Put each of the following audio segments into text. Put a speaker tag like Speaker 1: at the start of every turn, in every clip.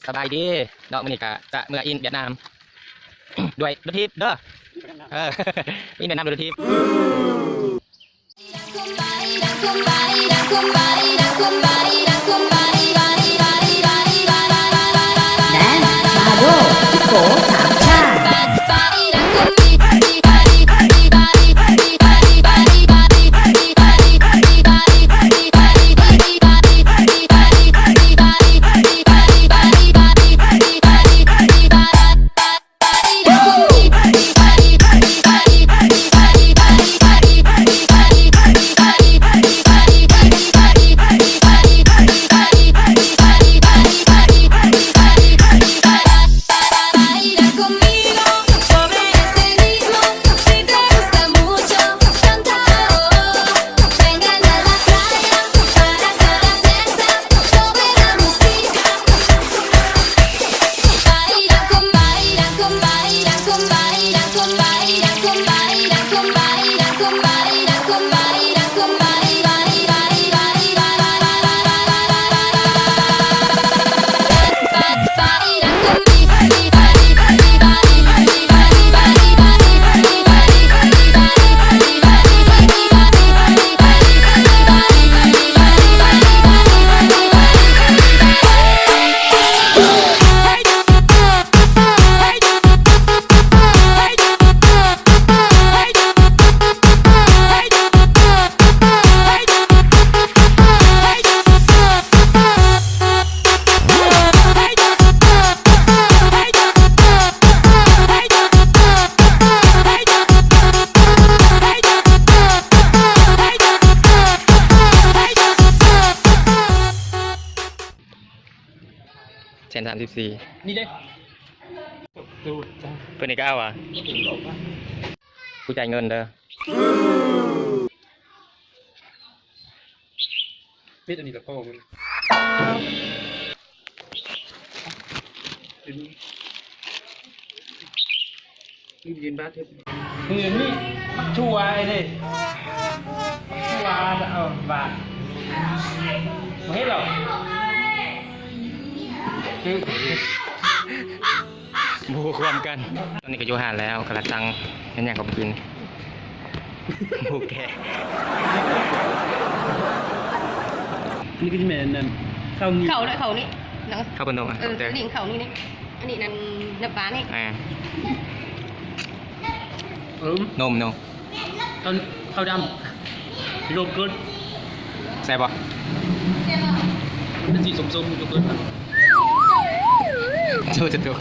Speaker 1: สบายดีเนาะมื้อนี้ก็จะเมื่ออินเวียดนาม ด้วยรถทิพย์เด้ออินเวียดนามด้วยรถทิพย์เส้น34
Speaker 2: นี่เลยดูจ้า
Speaker 1: เพื่อนนี่ก็เอาอ่ะผู้จ่ายเงินเด้อ
Speaker 2: ปิดอันนี้กับพ่อมันนี่ยืนบ้านเถอะนี่ชัวร์ไอ้นี่ชัวร์จะเอาบาทไม่ให้หรอก
Speaker 1: บูความกันตอนนี้ก็อยู่หานแล้วกระตังเห็นอย่างเขาไปกินบูแก
Speaker 2: นี่ก็จะเหม็นนั่นข้าวนี่
Speaker 3: เขาเลยเขานี่นัง
Speaker 1: ข้าวบนโต๊ะอ่ะ
Speaker 3: นี่เขานี่อันนี้นั่นน้ำปลานี่
Speaker 1: นม
Speaker 2: ตอนข้าวดำโยเกิร์ต
Speaker 1: ใส่บ่
Speaker 2: เป็นสีส้มๆโยเกิร์ต
Speaker 1: จูจะตัว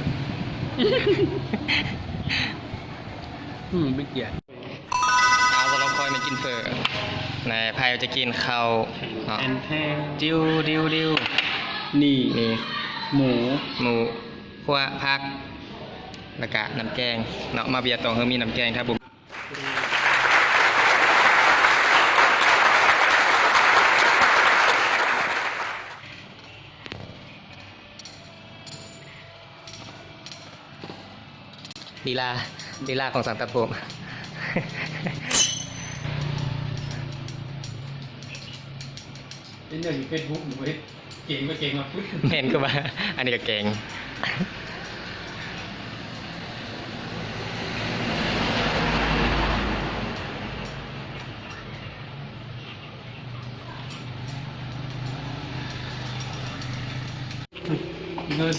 Speaker 2: ไม่เกี่ยว
Speaker 1: เอาสำหรับคอยมากินเฟอร์นายพายจะกินข้าว
Speaker 2: แอนแท้
Speaker 1: ดิว
Speaker 2: นี่หมู
Speaker 1: ขั่วผักแล้วก็น้ำแกงเนาะมาเบียร์ตองมีน้ำแกงครับผมลีลาของสังตัดผม
Speaker 2: นี่เนี่ยอยู่เฟซบุ๊กอยู่เว้ยเก่งก็เก่งอ่ะ
Speaker 1: เมนก็มาอันนี้ก็เก่ง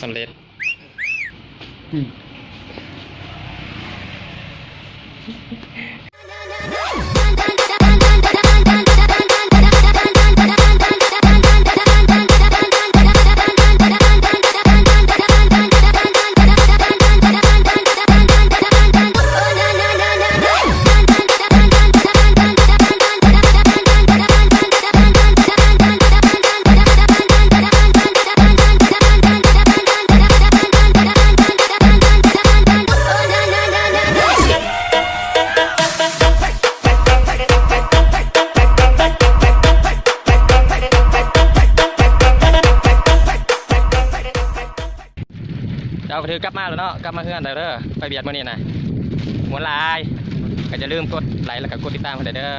Speaker 1: สำเร็จเอาไปถือกลับมาแล้วเนาะกลับมาเฮือนเด้อไปเบียดมื้อนี้นะหัวลายก็จะลืมกดไลค์แล้วก็กดติดตามเด้อ